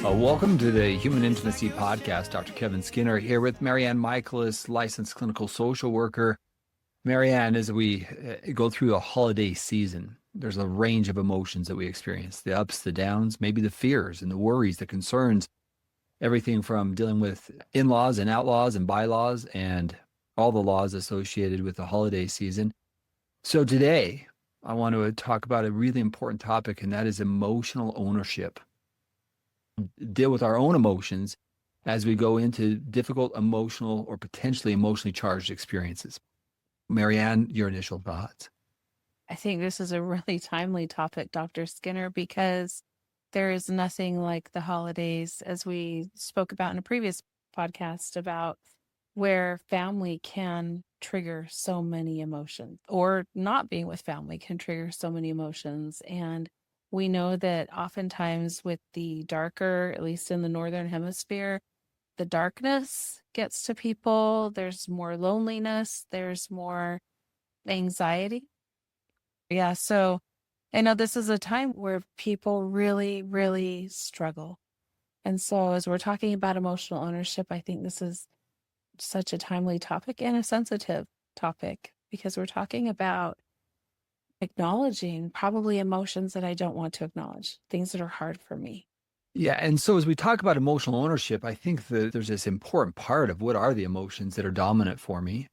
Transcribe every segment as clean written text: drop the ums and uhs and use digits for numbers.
Welcome to the Human Intimacy Podcast. Dr. Kevin Skinner here with MaryAnn Michaelis, licensed clinical social worker. MaryAnn, as we go through a holiday season, there's a range of emotions that we experience, the ups, the downs, maybe the fears and the worries, the concerns, everything from dealing with in-laws and outlaws and bylaws and all the laws associated with the holiday season. So today, I want to talk about a really important topic, and that is emotional ownership. Deal with our own emotions as we go into difficult emotional or potentially emotionally charged experiences. MaryAnn, your initial thoughts? I think this is a really timely topic, Dr. Skinner, because there is nothing like the holidays, as we spoke about in a previous podcast, about where family can trigger so many emotions, or not being with family can trigger so many emotions. And we know that oftentimes with the darker, at least in the Northern Hemisphere, the darkness gets to people. There's more loneliness. There's more anxiety. Yeah. So I know this is a time where people really, really struggle. And so as we're talking about emotional ownership, I think this is such a timely topic and a sensitive topic, because we're talking about acknowledging probably emotions that I don't want to acknowledge, things that are hard for me. Yeah. And so as we talk about emotional ownership, I think that there's this important part of what are the emotions that are dominant for me?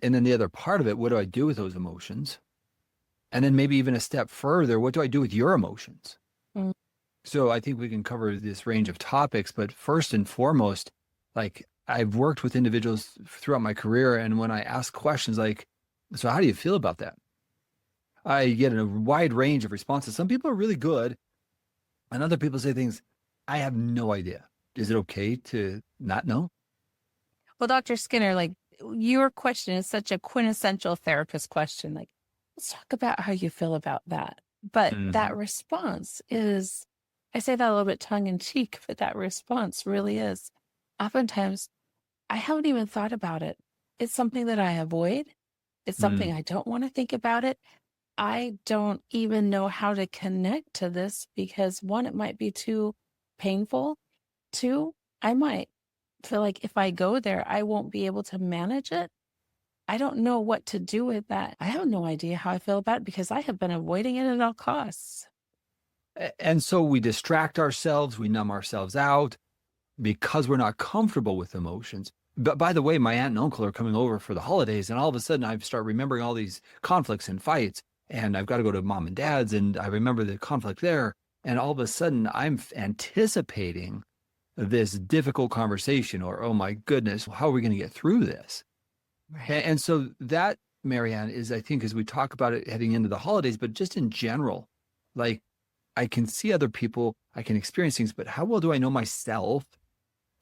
And then the other part of it, what do I do with those emotions? And then maybe even a step further, what do I do with your emotions? Mm. So I think we can cover this range of topics, but first and foremost, like I've worked with individuals throughout my career, and when I ask questions like, so how do you feel about that? I get a wide range of responses. Some people are really good, and other people say things, I have no idea. Is it okay to not know? Well, Dr. Skinner, like your question is such a quintessential therapist question. Like, let's talk about how you feel about that. But that response is, I say that a little bit tongue in cheek, but that response really is oftentimes, I haven't even thought about it. It's something that I avoid. It's something I don't want to think about it. I don't even know how to connect to this because one, it might be too painful. Two, I might feel like if I go there, I won't be able to manage it. I don't know what to do with that. I have no idea how I feel about it because I have been avoiding it at all costs. And so we distract ourselves, we numb ourselves out because we're not comfortable with emotions. But by the way, my aunt and uncle are coming over for the holidays, and all of a sudden I start remembering all these conflicts and fights, and I've got to go to mom and dad's, and I remember the conflict there. And all of a sudden I'm anticipating this difficult conversation, or, oh my goodness, how are we going to get through this? Right. And so that, MaryAnn, is, I think, as we talk about it heading into the holidays, but just in general, like I can see other people, I can experience things, but how well do I know myself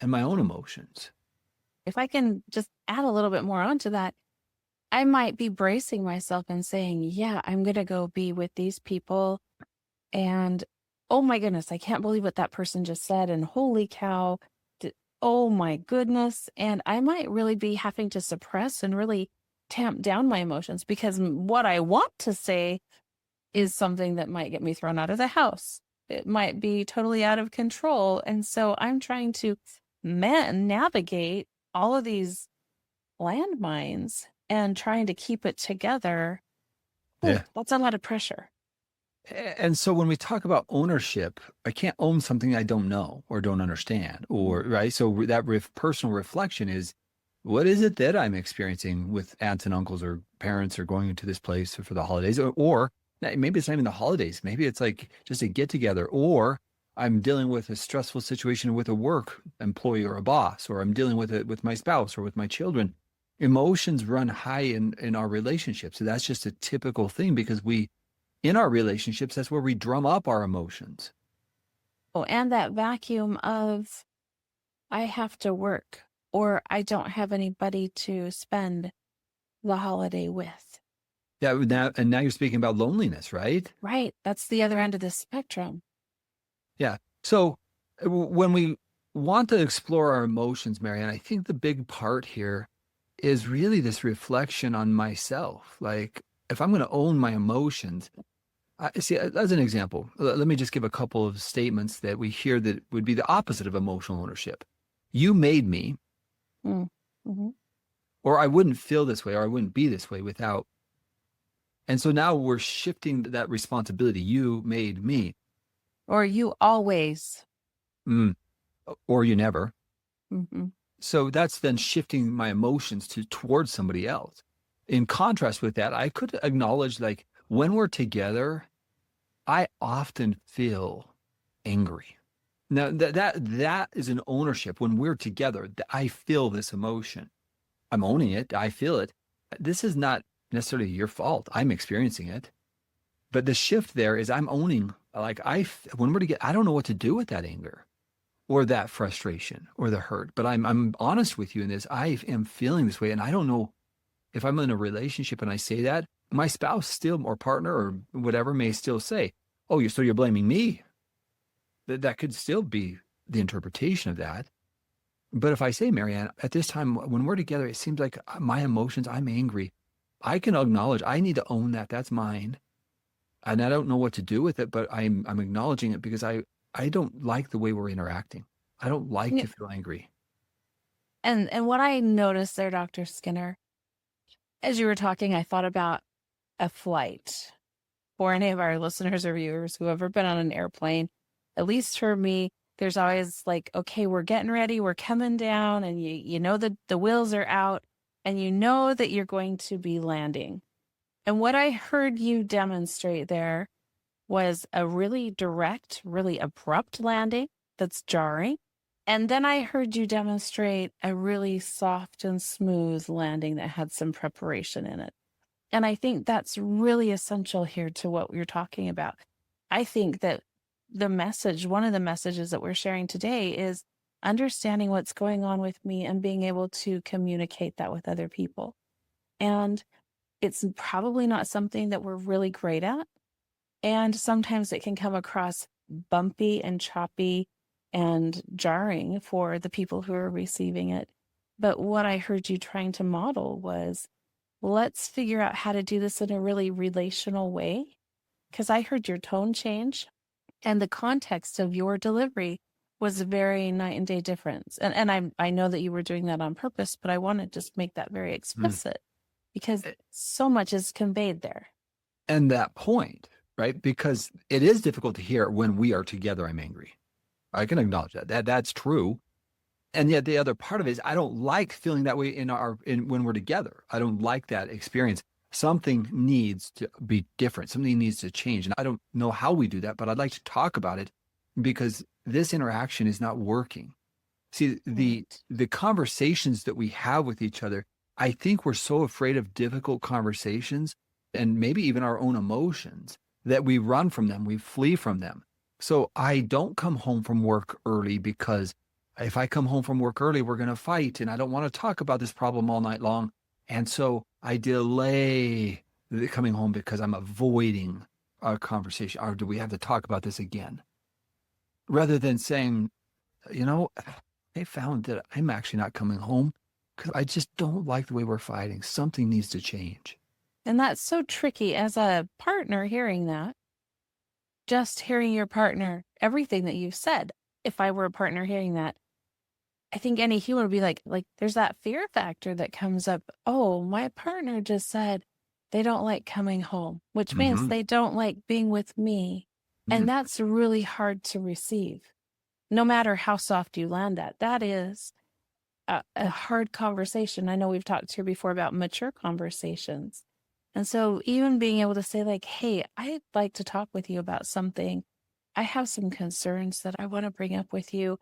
and my own emotions? If I can just add a little bit more onto that, I might be bracing myself and saying, yeah, I'm going to go be with these people. And oh my goodness, I can't believe what that person just said. And holy cow, oh my goodness. And I might really be having to suppress and really tamp down my emotions because what I want to say is something that might get me thrown out of the house. It might be totally out of control. And so I'm trying to navigate all of these landmines and trying to keep it together. Ooh, that's a lot of pressure. And so when we talk about ownership, I can't own something I don't know or don't understand, or right. So that personal reflection is, what is it that I'm experiencing with aunts and uncles or parents or going into this place for the holidays, or maybe it's not even the holidays. Maybe it's like just a get together, or I'm dealing with a stressful situation with a work employee or a boss, or I'm dealing with it with my spouse or with my children. Emotions run high in our relationships. So that's just a typical thing because in our relationships, that's where we drum up our emotions. Oh, and that vacuum of I have to work or I don't have anybody to spend the holiday with. Yeah, now you're speaking about loneliness, right? Right. That's the other end of the spectrum. Yeah. So when we want to explore our emotions, MaryAnn, I think the big part here is really this reflection on myself. Like, if I'm going to own my emotions, See, as an example, let me just give a couple of statements that we hear that would be the opposite of emotional ownership. You made me, Mm. hmm or I wouldn't feel this way, or I wouldn't be this way without. And so now we're shifting that responsibility. You made me, Or you always. mm, or you never. hmm So that's then shifting my emotions towards somebody else. In contrast with that, I could acknowledge, like, when we're together, I often feel angry. Now that is an ownership. When we're together, I feel this emotion. I'm owning it. I feel it. This is not necessarily your fault. I'm experiencing it. But the shift there is I'm owning, like, when we're together, I don't know what to do with that anger or that frustration or the hurt. But I'm honest with you in this. I am feeling this way, and I don't know if I'm in a relationship and I say that, my spouse still, or partner or whatever, may still say, "Oh, you're blaming me." That could still be the interpretation of that. But if I say, "MaryAnn, at this time when we're together, it seems like my emotions, I'm angry," I can acknowledge I need to own that. That's mine. And I don't know what to do with it, but I'm acknowledging it because I don't like the way we're interacting. I don't like Yeah. to feel angry. And what I noticed there, Dr. Skinner, as you were talking, I thought about a flight. For any of our listeners or viewers who have ever been on an airplane, at least for me, there's always like, okay, we're getting ready, we're coming down, and you know that the wheels are out, and you know that you're going to be landing. And what I heard you demonstrate there was a really direct, really abrupt landing that's jarring. And then I heard you demonstrate a really soft and smooth landing that had some preparation in it. And I think that's really essential here to what you're talking about. I think that one of the messages that we're sharing today is understanding what's going on with me and being able to communicate that with other people. And it's probably not something that we're really great at. And sometimes it can come across bumpy and choppy and jarring for the people who are receiving it. But what I heard you trying to model was, let's figure out how to do this in a really relational way. Because I heard your tone change and the context of your delivery was a very night and day difference. And I know that you were doing that on purpose, but I want to just make that very Mm. explicit because Eh, so much is conveyed there. And that point, right? Because it is difficult to hear when we are together, I'm angry. I can acknowledge that. That's true. And yet the other part of it is I don't like feeling that way when we're together. I don't like that experience. Something needs to be different. Something needs to change. And I don't know how we do that, but I'd like to talk about it because this interaction is not working. See, Right. the conversations that we have with each other, I think we're so afraid of difficult conversations and maybe even our own emotions that we run from them, we flee from them. So I don't come home from work early because if I come home from work early, we're going to fight and I don't want to talk about this problem all night long. And so I delay coming home because I'm avoiding a conversation. Or do we have to talk about this again? Rather than saying, you know, I found that I'm actually not coming home because I just don't like the way we're fighting. Something needs to change. And that's so tricky as a partner hearing that, just hearing your partner, everything that you've said. If I were a partner hearing that, I think any human would be like, there's that fear factor that comes up. Oh, my partner just said they don't like coming home, which means Hmm. they don't like being with me. And that's really hard to receive, no matter how soft you land at. That is a hard conversation. I know we've talked here before about mature conversations. And so even being able to say, like, hey, I'd like to talk with you about something. I have some concerns that I want to bring up with you.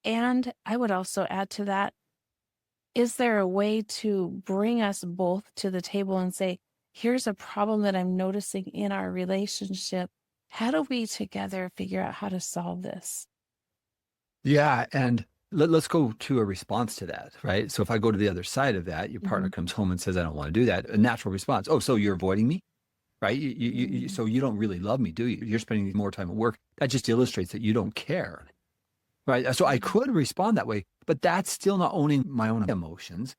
And I would also add to that, is there a way to bring us both to the table and say, here's a problem that I'm noticing in our relationship. How do we together figure out how to solve this? Yeah. And let's go to a response to that, right? So if I go to the other side of that, your partner Mhm. comes home and says, I don't want to do that. A natural response. Oh, so you're avoiding me, right? Mm. So you don't really love me, do you? You're spending more time at work. That just illustrates that you don't care, right? So I Mhm. could respond that way, but that's still not owning my own emotions.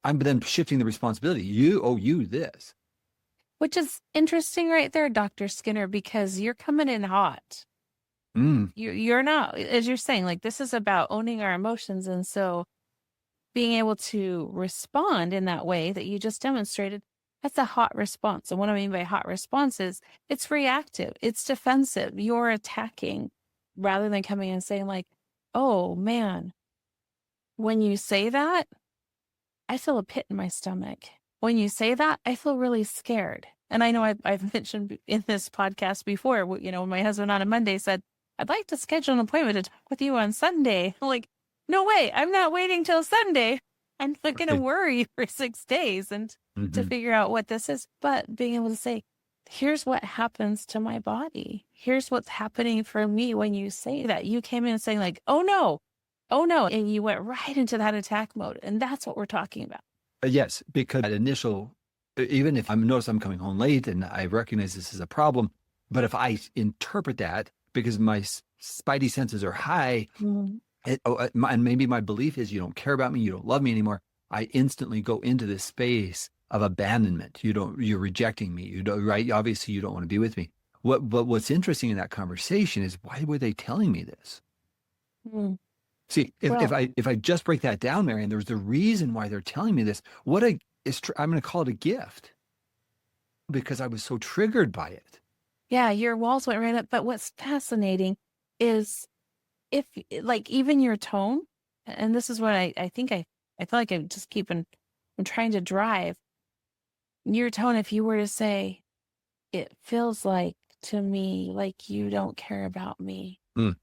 I'm then shifting the responsibility. You owe you this. Which is interesting right there, Dr. Skinner, because you're coming in hot. Mm. You're not, as you're saying, like this is about owning our emotions. And so being able to respond in that way that you just demonstrated, that's a hot response. And what I mean by hot response is it's reactive, it's defensive. You're attacking rather than coming and saying like, oh man, when you say that, I feel a pit in my stomach. When you say that, I feel really scared. And I know I've mentioned in this podcast before, when my husband on a Monday said, I'd like to schedule an appointment to talk with you on Sunday. I'm like, no way, I'm not waiting till Sunday. I'm not going to Right. worry for 6 days and to Mhm. figure out what this is. But being able to say, here's what happens to my body. Here's what's happening for me when you say that. You came in saying like, oh no. And you went right into that attack mode. And that's what we're talking about. Yes, because that initial, even if I'm coming home late and I recognize this is a problem, but if I interpret that because my spidey senses are high, Mhm. and maybe my belief is you don't care about me, you don't love me anymore, I instantly go into this space of abandonment. You're rejecting me. You don't, right? Obviously, you don't want to be with me. But what's interesting in that conversation is why were they telling me this? Mm. See, if Well, I just break that down, Marianne, there's a reason why they're telling me this. I'm going to call it a gift because I was so triggered by it. yeah, your walls went right up. But what's fascinating is if like even your tone, and this is what I think I feel like I'm trying to drive your tone. If you were to say, it feels like to me like you don't care about me. Mm.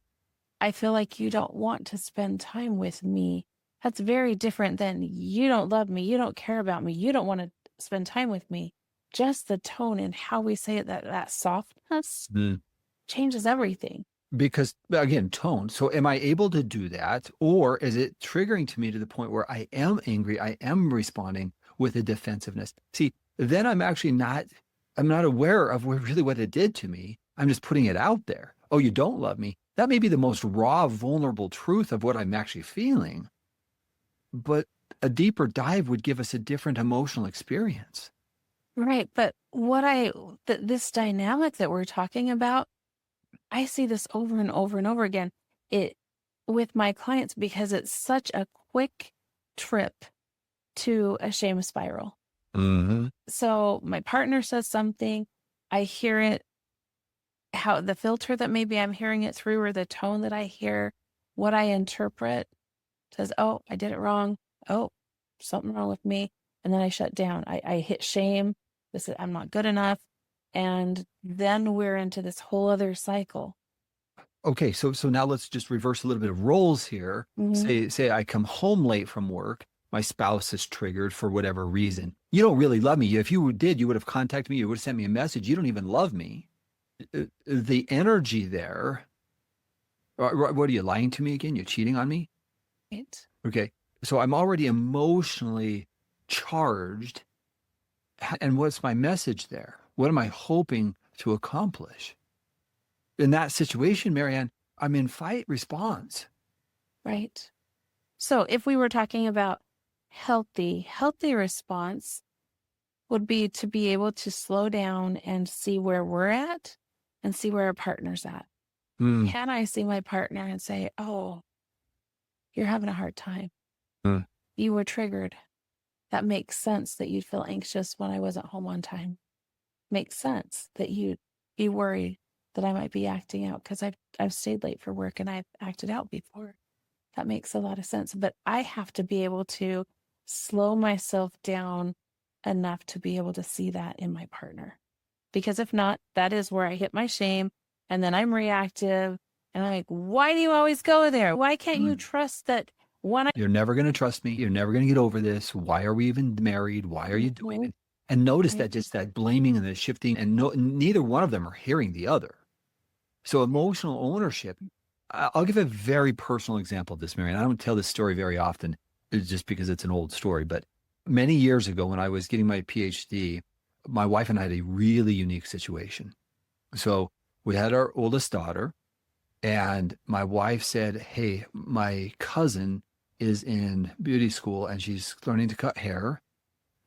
I feel like you don't want to spend time with me. That's very different than you don't love me. You don't care about me. You don't want to spend time with me. Just the tone and how we say it, that softness Mm. changes everything. Because again, tone. So am I able to do that? Or is it triggering to me to the point where I am angry? I am responding with a defensiveness. See, then I'm not aware of really what it did to me. I'm just putting it out there. Oh, you don't love me. That may be the most raw, vulnerable truth of what I'm actually feeling. But a deeper dive would give us a different emotional experience. Right. But this dynamic that we're talking about, I see this over and over and over again. It with my clients because it's such a quick trip to a shame spiral. Mm-hmm. So my partner says something, I hear it, how the filter that maybe I'm hearing it through or the tone that I hear, what I interpret says, oh, I did it wrong. Oh, something wrong with me. And then I shut down. I hit shame. This is, I'm not good enough. And then we're into this whole other cycle. Okay, so now let's just reverse a little bit of roles here. Mhm. Say I come home late from work, my spouse is triggered for whatever reason. You don't really love me. If you did, you would have contacted me, you would have sent me a message. You don't even love me. The energy there, what are you lying to me again? You're cheating on me? Right. Okay. So I'm already emotionally charged. And what's my message there? What am I hoping to accomplish? In that situation, Marianne, I'm in fight response. Right. So if we were talking about healthy response would be to be able to slow down and see where we're at and see where our partner's at. Mm, Can I see my partner and say, oh, you're having a hard time. mm, You were triggered. That makes sense that you'd feel anxious when I wasn't home on time. Makes sense that you'd be worried that I might be acting out because I've stayed late for work and I've acted out before. That makes a lot of sense. But I have to be able to slow myself down enough to be able to see that in my partner. Because if not, that is where I hit my shame and then I'm reactive and I'm like, why do you always go there? Why can't you mm. trust that when I You're never going to trust me. You're never going to get over this. Why are we even married? Why are you doing Mhm. it? And notice Right. that just that blaming and the shifting, and neither one of them are hearing the other. So emotional ownership. I'll give a very personal example of this, Marianne. I don't tell this story very often, just because it's an old story. But many years ago, when I was getting my PhD, my wife and I had a really unique situation. So we had our oldest daughter, and my wife said, hey, my cousin is in beauty school and she's learning to cut hair.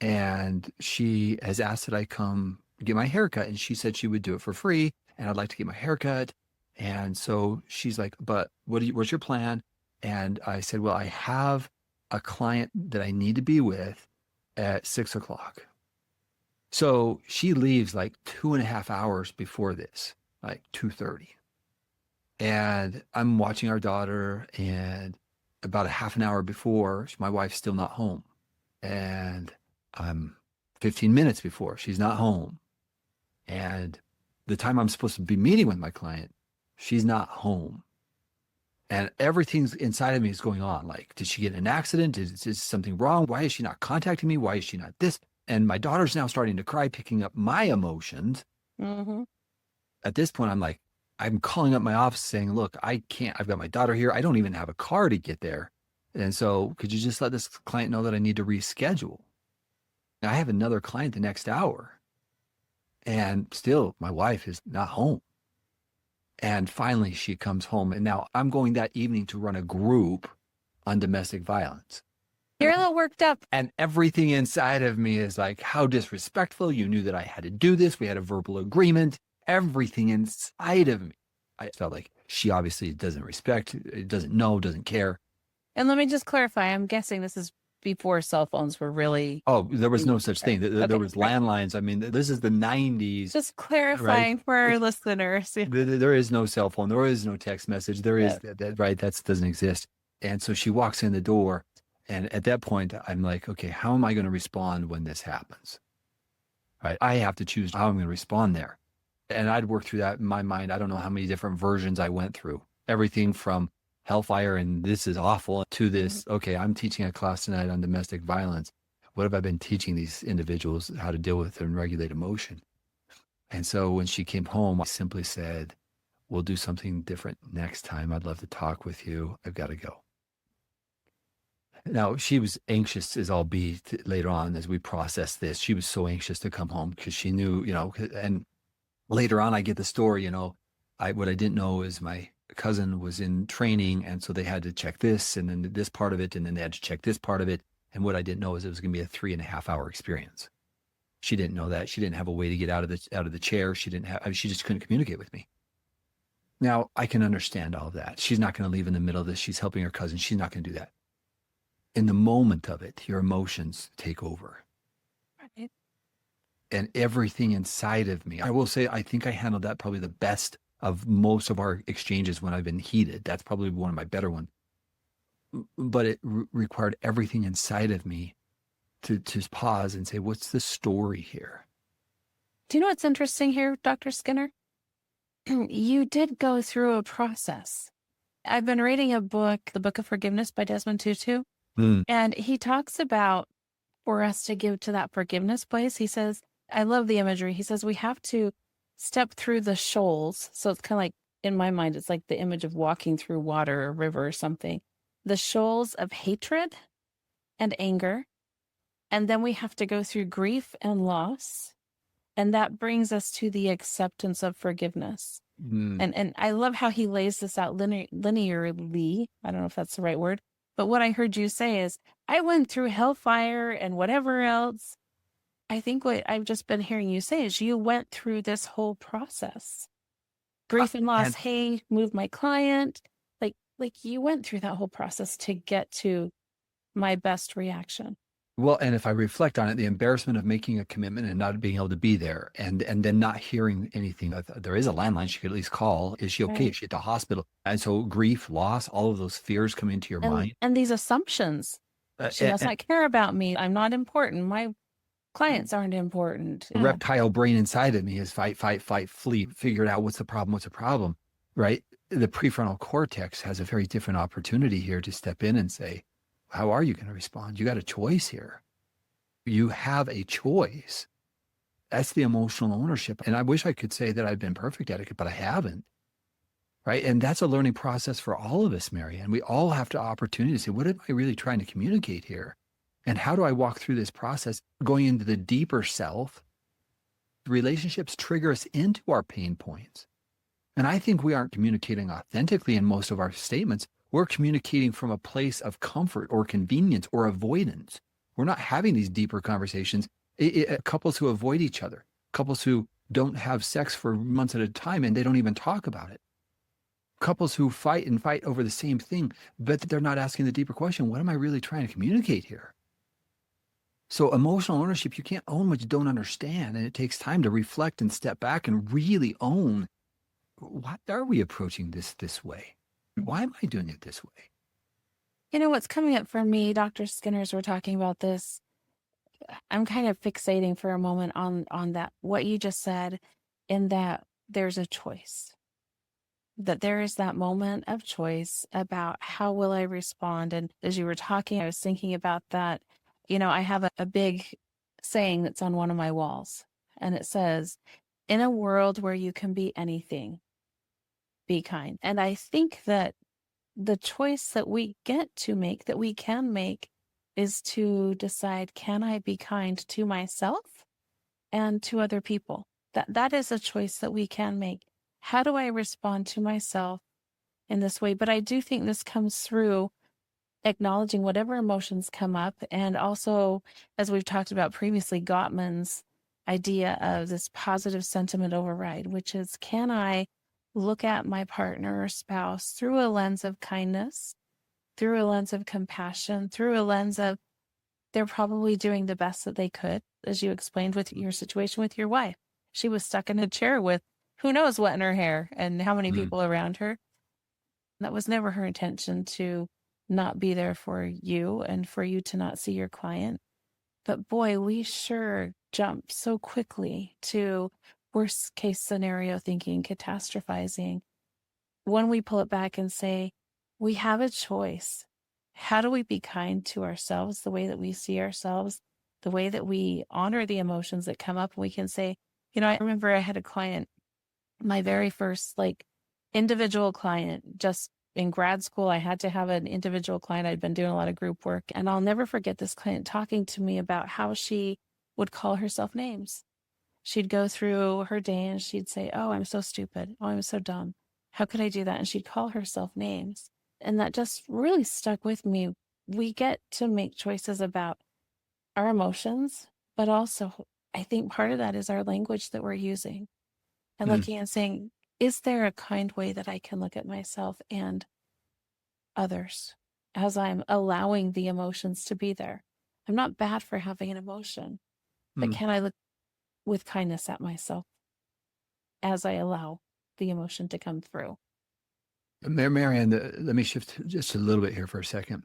And she has asked that I come get my hair cut. And she said she would do it for free. And I'd like to get my hair cut. And so she's like, but what's your plan? And I said, well, I have a client that I need to be with at 6 o'clock. So she leaves like 2.5 hours before this, like 2:30. And I'm watching our daughter, and about a half an hour before, my wife's still not home. And I'm 15 minutes before, she's not home. And the time I'm supposed to be meeting with my client, she's not home. And everything's inside of me is going on. Like, did she get in an accident? Is something wrong? Why is she not contacting me? Why is she not this? And my daughter's now starting to cry, picking up my emotions. Mm-hmm. At this point, I'm calling up my office saying, look, I can't, I've got my daughter here. I don't even have a car to get there. And so could you just let this client know that I need to reschedule? And I have another client the next hour. And still, my wife is not home. And finally, she comes home. And now I'm going that evening to run a group on domestic violence. You're a little worked up. And everything inside of me is like, how disrespectful. You knew that I had to do this. We had a verbal agreement. Everything inside of me. I felt like she obviously doesn't respect, doesn't know, doesn't care. And let me just clarify. I'm guessing this is before cell phones were really. Oh, there was no such thing. There Okay, was right. landlines. I mean, this is the 90s. Just clarifying for our listeners. There is no cell phone. There is no text message. There is that, right? That doesn't exist. And so she walks in the door. And at that point, I'm like, okay, how am I going to respond when this happens? Right? I have to choose how I'm going to respond there. And I'd worked through that in my mind. I don't know how many different versions I went through. Everything from hellfire and this is awful to this, okay, I'm teaching a class tonight on domestic violence. What have I been teaching these individuals how to deal with and regulate emotion? And so when she came home, I simply said, we'll do something different next time. I'd love to talk with you. I've got to go. Now, she was anxious as all be later on as we processed this. She was so anxious to come home because she knew, and later on I get the story, what I didn't know is my cousin was in training. And so they had to check this and then this part of it. And then they had to check this part of it. And what I didn't know is it was going to be a 3.5 hour experience. She didn't know that. She didn't have a way to get out of the chair. She just couldn't communicate with me. Now I can understand all of that. She's not going to leave in the middle of this. She's helping her cousin. She's not going to do that. In the moment of it, your emotions take over. Right. And everything inside of me, I will say, I think I handled that probably the best of most of our exchanges when I've been heated. That's probably one of my better ones. But it required everything inside of me to pause and say, what's the story here? Do you know what's interesting here, Dr. Skinner? You did go through a process. I've been reading a book, The Book of Forgiveness by Desmond Tutu. And he talks about for us to give to that forgiveness place. He says, I love the imagery. He says, we have to step through the shoals. So it's kind of like, in my mind, it's like the image of walking through water or river or something. The shoals of hatred and anger. And then we have to go through grief and loss. And that brings us to the acceptance of forgiveness. And I love how he lays this out linearly. I don't know if that's the right word. But what I heard you say is, I went through hellfire and whatever else. I think what I've just been hearing you say is you went through this whole process. Grief and loss, hey, move my client. Like you went through that whole process to get to my best reaction. Well, and if I reflect on it, the embarrassment of making a commitment and not being able to be there and then not hearing anything. There is a landline she could at least call. Is she okay? Right. Is she at the hospital? And so grief, loss, all of those fears come into your mind. And these assumptions. She does not care about me. I'm not important. My clients aren't important. The reptile brain inside of me is fight, flee, figure it out. What's the problem, right? The prefrontal cortex has a very different opportunity here to step in and say, how are you going to respond? You got a choice here. You have a choice. That's the emotional ownership. And I wish I could say that I've been perfect at it, but I haven't. Right. And that's a learning process for all of us, MaryAnn. We all have the opportunity to say, what am I really trying to communicate here? And how do I walk through this process going into the deeper self? Relationships trigger us into our pain points. And I think we aren't communicating authentically in most of our statements. We're communicating from a place of comfort or convenience or avoidance. We're not having these deeper conversations. Couples who avoid each other Couples who don't have sex for months at a time and they don't even talk about it. Couples who fight and fight over the same thing, but they're not asking the deeper question, what am I really trying to communicate here? So emotional ownership, you can't own what you don't understand. And it takes time to reflect and step back and really own, why are we approaching this way? Why am I doing it this way? You know, what's coming up for me, Dr. Skinner, as we're talking about this, I'm kind of fixating for a moment on that, what you just said, in that there's a choice. That there is that moment of choice about how will I respond. And as you were talking, I was thinking about that. You know, I have a big saying that's on one of my walls, and it says, in a world where you can be anything, be kind. And I think that the choice that we get to make, that we can make, is to decide, can I be kind to myself and to other people? That is a choice that we can make. How do I respond to myself in this way? But I do think this comes through acknowledging whatever emotions come up. And also, as we've talked about previously, Gottman's idea of this positive sentiment override, which is, can I look at my partner or spouse through a lens of kindness, through a lens of compassion, through a lens of they're probably doing the best that they could, as you explained with your situation with your wife. She was stuck in a chair with who knows what in her hair and how many people around her. That was never her intention, to not be there for you and for you to not see your client. But boy, we sure jump so quickly to worst case scenario thinking, catastrophizing. When we pull it back and say, we have a choice. How do we be kind to ourselves, the way that we see ourselves, the way that we honor the emotions that come up? And we can say, you know, I remember I had a client, my very first individual client, just in grad school. I had to have an individual client. I'd been doing a lot of group work, and I'll never forget this client talking to me about how she would call herself names. She'd go through her day and she'd say, oh, I'm so stupid. Oh, I'm so dumb. How could I do that? And she'd call herself names. And that just really stuck with me. We get to make choices about our emotions, but also I think part of that is our language that we're using, and looking and saying, is there a kind way that I can look at myself and others as I'm allowing the emotions to be there? I'm not bad for having an emotion, but can I look with kindness at myself as I allow the emotion to come through? MaryAnn, let me shift just a little bit here for a second.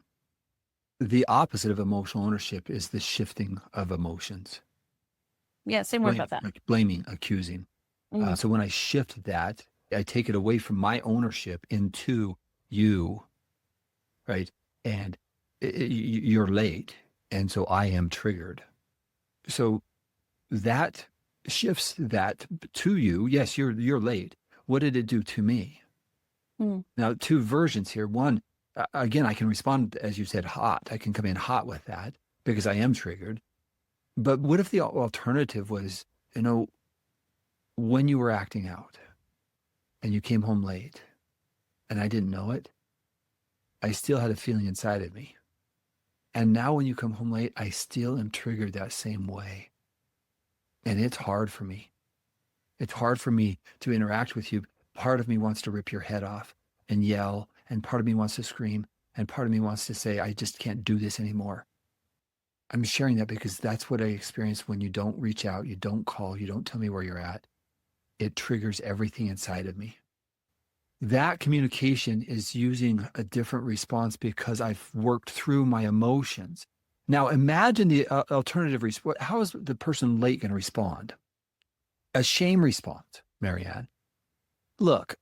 The opposite of emotional ownership is the shifting of emotions. Yeah, say more about that. Like blaming, accusing. So when I shift that, I take it away from my ownership into you, right? And you're late, and so I am triggered. So that shifts that to you. Yes, you're late. What did it do to me? Now, two versions here. One, again, I can respond, as you said, hot. I can come in hot with that because I am triggered. But what if the alternative was, when you were acting out and you came home late and I didn't know it, I still had a feeling inside of me. And now when you come home late, I still am triggered that same way. And it's hard for me. It's hard for me to interact with you. Part of me wants to rip your head off and yell, and part of me wants to scream, and part of me wants to say, I just can't do this anymore. I'm sharing that because that's what I experience when you don't reach out, you don't call, you don't tell me where you're at. It triggers everything inside of me. That communication is using a different response because I've worked through my emotions. Now imagine the alternative response. How is the person late going to respond? A shame response, MaryAnn. Look,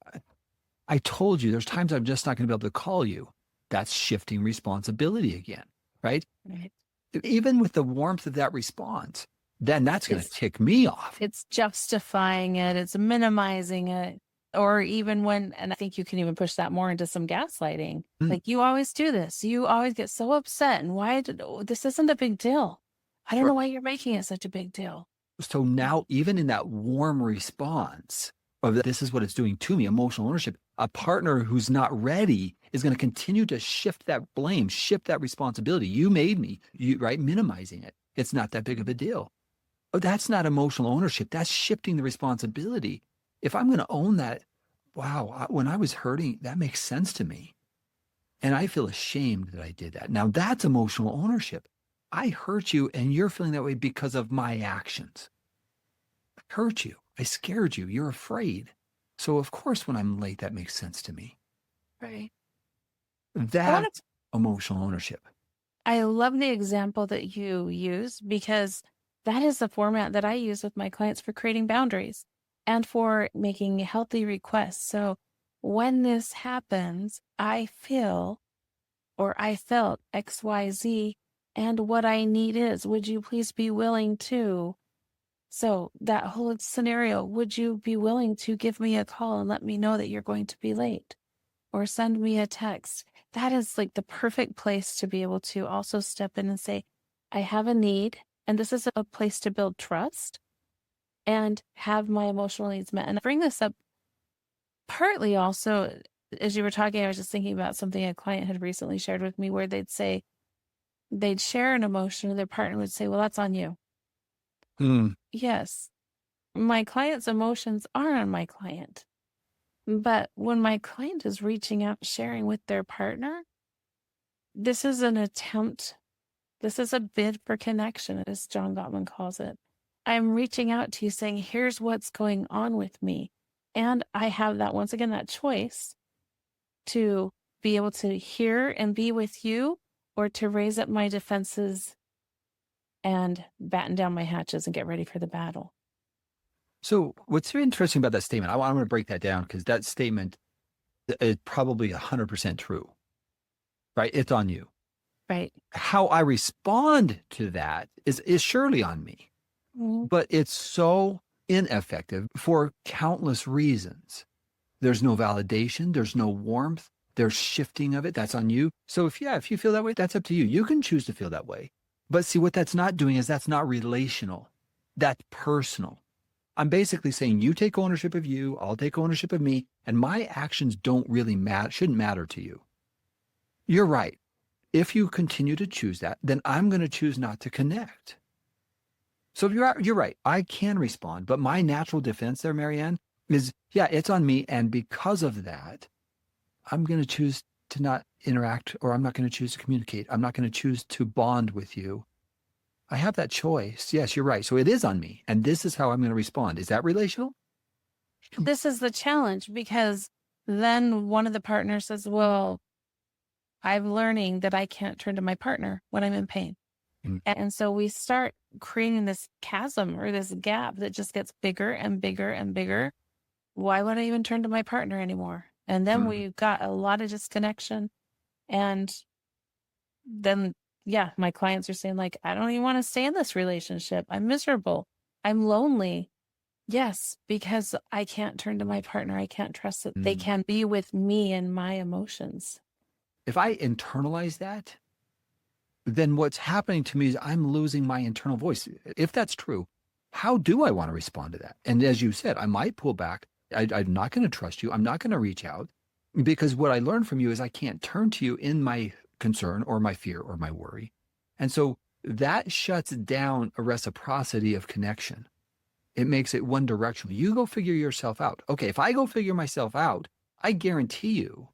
I told you there's times I'm just not going to be able to call you. That's shifting responsibility again, right? Right. Even with the warmth of that response, then that's going to tick me off. It's justifying it. It's minimizing it. Or even when, and I think you can even push that more into some gaslighting. Like, you always do this. You always get so upset. And this isn't a big deal. I don't know why you're making it such a big deal. So now, even in that warm response of this is what it's doing to me, emotional ownership, a partner who's not ready is going to continue to shift that blame, shift that responsibility. You made me, right? Minimizing it. It's not that big of a deal. Oh, that's not emotional ownership. That's shifting the responsibility. If I'm going to own that, wow, when I was hurting, that makes sense to me. And I feel ashamed that I did that. Now that's emotional ownership. I hurt you and you're feeling that way because of my actions. I hurt you. I scared you. You're afraid. So of course, when I'm late, that makes sense to me. Right. I want That's to emotional ownership. I love the example that you use because that is the format that I use with my clients for creating boundaries and for making healthy requests. So when this happens, I feel or I felt XYZ, and what I need is, would you please be willing to? So that whole scenario, would you be willing to give me a call and let me know that you're going to be late? Or send me a text. That is like the perfect place to be able to also step in and say, I have a need, and this is a place to build trust and have my emotional needs met. And I bring this up partly also, as you were talking, I was just thinking about something a client had recently shared with me where they'd share an emotion and their partner would say, well, that's on you. Hmm. Yes, my client's emotions are on my client. But when my client is reaching out, sharing with their partner, this is an attempt, this is a bid for connection, as John Gottman calls it. I'm reaching out to you saying, here's what's going on with me. And I have that, once again, that choice to be able to hear and be with you or to raise up my defenses and batten down my hatches and get ready for the battle. So what's very interesting about that statement, I want to break that down because that statement is probably 100% true, right? It's on you. Right. How I respond to that is surely on me, Mhm. but it's so ineffective for countless reasons. There's no validation, there's no warmth, there's shifting of it. That's on you. So if you feel that way, that's up to you. You can choose to feel that way. But see, what that's not doing is that's not relational. That's personal. I'm basically saying you take ownership of you, I'll take ownership of me, and my actions don't really matter, shouldn't matter to you. You're right. If you continue to choose that, then I'm going to choose not to connect. So you're right. I can respond, but my natural defense there, MaryAnn, is yeah, it's on me, and because of that, I'm going to choose to not interact, or I'm not going to choose to communicate. I'm not going to choose to bond with you. I have that choice. Yes, you're right. So it is on me, and this is how I'm going to respond. Is that relational? This is the challenge because then one of the partners says, well, I'm learning that I can't turn to my partner when I'm in pain. Mm. And so we start creating this chasm or this gap that just gets bigger and bigger and bigger. Why would I even turn to my partner anymore? And then Mm. we've got a lot of disconnection. And then, yeah, my clients are saying, like, I don't even want to stay in this relationship. I'm miserable. I'm lonely. Yes, because I can't turn to my partner. I can't trust that they Mm. can be with me and my emotions. If I internalize that, then what's happening to me is I'm losing my internal voice. If that's true, how do I want to respond to that? And as you said, I might pull back. I'm not going to trust you. I'm not going to reach out because what I learned from you is I can't turn to you in my concern or my fear or my worry. And so that shuts down a reciprocity of connection. It makes it one directional. You go figure yourself out. Okay, if I go figure myself out, I guarantee you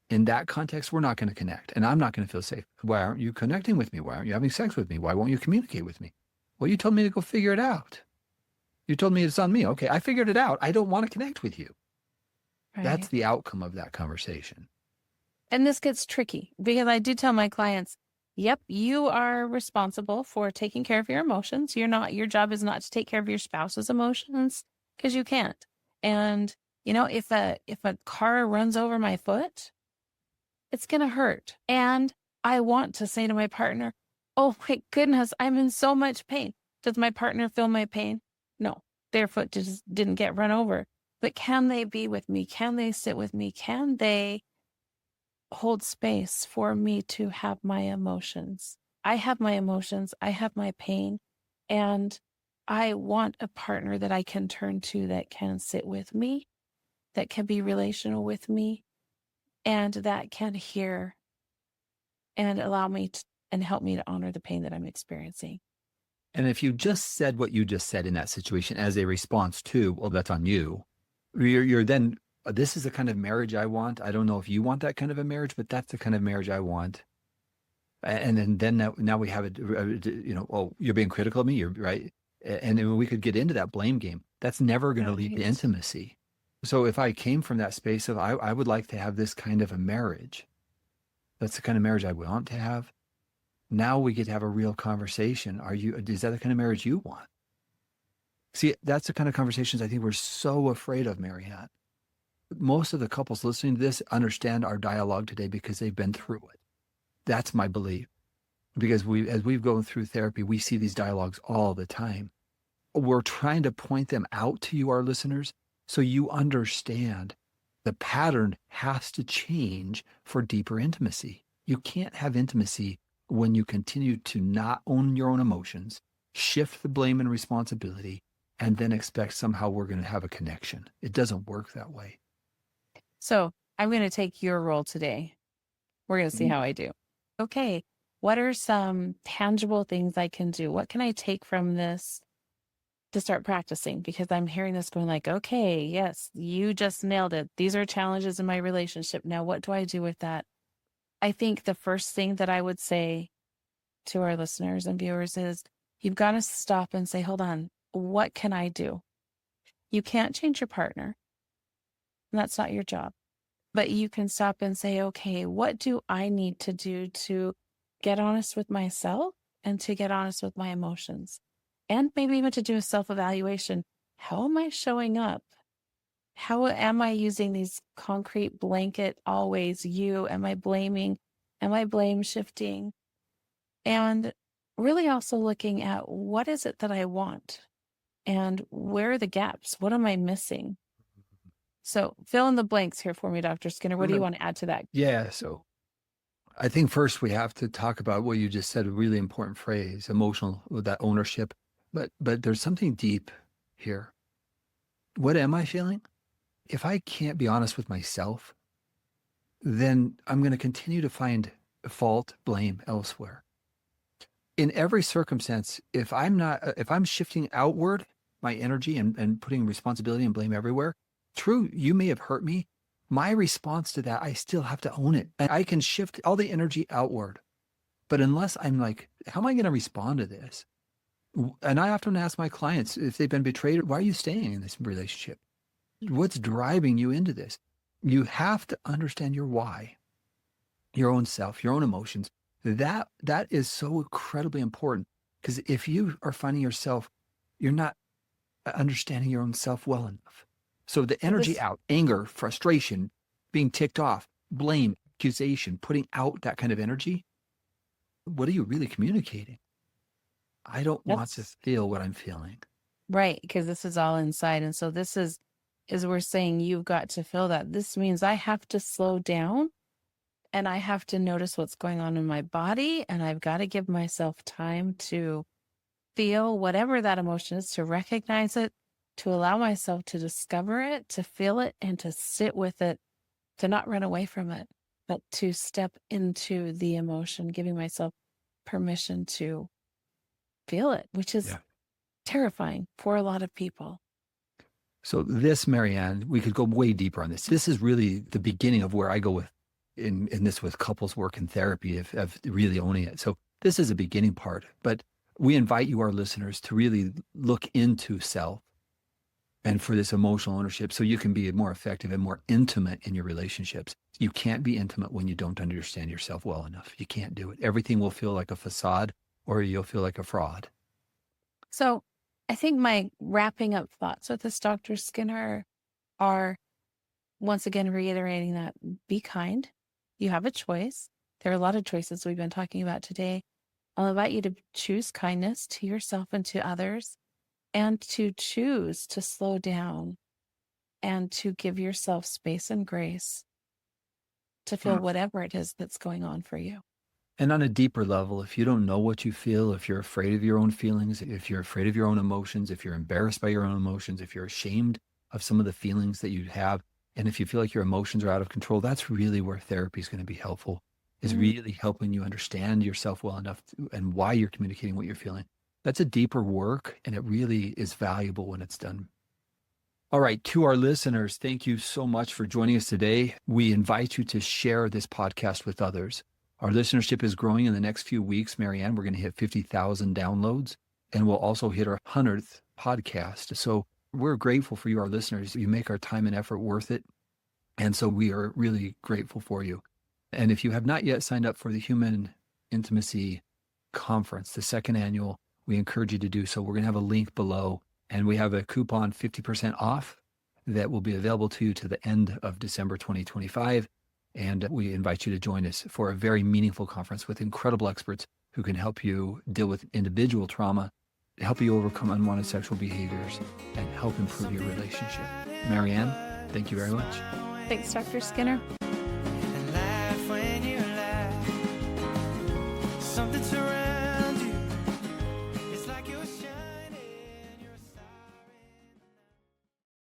in that context, we're not going to connect and I'm not going to feel safe. Why aren't you connecting with me? Why aren't you having sex with me? Why won't you communicate with me? Well, you told me to go figure it out. You told me it's on me. Okay, I figured it out. I don't want to connect with you. That's Right. the outcome of that conversation. And this gets tricky because I do tell my clients, yep, you are responsible for taking care of your emotions. Your job is not to take care of your spouse's emotions because you can't. And, if a car runs over my foot, it's going to hurt. And I want to say to my partner, oh my goodness, I'm in so much pain. Does my partner feel my pain? No, their foot just didn't get run over. But can they be with me? Can they sit with me? Can they hold space for me to have my emotions? I have my emotions. I have my pain. And I want a partner that I can turn to that can sit with me, that can be relational with me, and that can hear and allow me to, and help me to honor the pain that I'm experiencing. And if you just said what you just said in that situation as a response to, well, that's on you, you're then, this is the kind of marriage I want. I don't know if you want that kind of a marriage, but that's the kind of marriage I want. And then now we have it, oh, you're being critical of me. You're right. And then we could get into that blame game. That's never going to lead to Right. intimacy. So if I came from that space of, I would like to have this kind of a marriage, that's the kind of marriage I want to have. Now we get to have a real conversation. Is that the kind of marriage you want? See, that's the kind of conversations I think we're so afraid of, MaryAnn. Most of the couples listening to this understand our dialogue today because they've been through it. That's my belief. Because as we've gone through therapy, we see these dialogues all the time. We're trying to point them out to you, our listeners, so you understand the pattern has to change for deeper intimacy. You can't have intimacy when you continue to not own your own emotions, shift the blame and responsibility, and then expect somehow we're going to have a connection. It doesn't work that way. So I'm going to take your role today. We're going to see how I do. Okay. What are some tangible things I can do? What can I take from this to start practicing? Because I'm hearing this going like, okay, yes, you just nailed it. These are challenges in my relationship. Now, what do I do with that? I think the first thing that I would say to our listeners and viewers is you've got to stop and say, hold on, what can I do? You can't change your partner. And that's not your job. But you can stop and say, okay, what do I need to do to get honest with myself and to get honest with my emotions? And maybe even to do a self-evaluation. How am I showing up? How am I using these concrete blanket always you? Am I blaming? Am I blame shifting? And really also looking at what is it that I want? And where are the gaps? What am I missing? So fill in the blanks here for me, Dr. Skinner. What do you want to add to that? Yeah. So I think first we have to talk about what you just said, a really important phrase, emotional, with that ownership. But there's something deep here. What am I feeling? If I can't be honest with myself, then I'm going to continue to find fault, blame elsewhere. In every circumstance, if I'm shifting outward my energy and putting responsibility and blame everywhere, true, you may have hurt me. My response to that, I still have to own it. And I can shift all the energy outward. But unless I'm like, how am I going to respond to this? And I often ask my clients if they've been betrayed, why are you staying in this relationship? What's driving you into this? You have to understand your why, your own self, your own emotions. That is so incredibly important, because if you are finding yourself, you're not understanding your own self well enough. So the energy out, anger, frustration, being ticked off, blame, accusation, putting out that kind of energy, what are you really communicating? I don't want to feel what I'm feeling. Right, because this is all inside. And so this is we're saying you've got to feel that. This means I have to slow down and I have to notice what's going on in my body. And I've got to give myself time to feel whatever that emotion is, to recognize it, to allow myself to discover it, to feel it, and to sit with it, to not run away from it, but to step into the emotion, giving myself permission to feel it, which is terrifying for a lot of people. So this, MaryAnn, we could go way deeper on this. This is really the beginning of where I go with in this with couples work and therapy of really owning it. So this is a beginning part, but we invite you, our listeners, to really look into self and for this emotional ownership so you can be more effective and more intimate in your relationships. You can't be intimate when you don't understand yourself well enough. You can't do it. Everything will feel like a facade or you'll feel like a fraud. So I think my wrapping up thoughts with this, Dr. Skinner, are once again reiterating that be kind. You have a choice. There are a lot of choices we've been talking about today. I'll invite you to choose kindness to yourself and to others, and to choose to slow down and to give yourself space and grace to feel whatever it is that's going on for you. And on a deeper level, if you don't know what you feel, if you're afraid of your own feelings, if you're afraid of your own emotions, if you're embarrassed by your own emotions, if you're ashamed of some of the feelings that you have, and if you feel like your emotions are out of control, that's really where therapy is going to be helpful, is really helping you understand yourself well enough and why you're communicating what you're feeling. That's a deeper work, and it really is valuable when it's done. All right, to our listeners, thank you so much for joining us today. We invite you to share this podcast with others. Our listenership is growing in the next few weeks, MaryAnn. We're going to hit 50,000 downloads, and we'll also hit our 100th podcast. So we're grateful for you, our listeners. You make our time and effort worth it. And so we are really grateful for you. And if you have not yet signed up for the Human Intimacy Conference, the second annual, we encourage you to do so. We're going to have a link below, and we have a coupon 50% off that will be available to you to the end of December 2025. And we invite you to join us for a very meaningful conference with incredible experts who can help you deal with individual trauma, help you overcome unwanted sexual behaviors, and help improve your relationship. MaryAnn, thank you very much. Thanks, Dr. Skinner.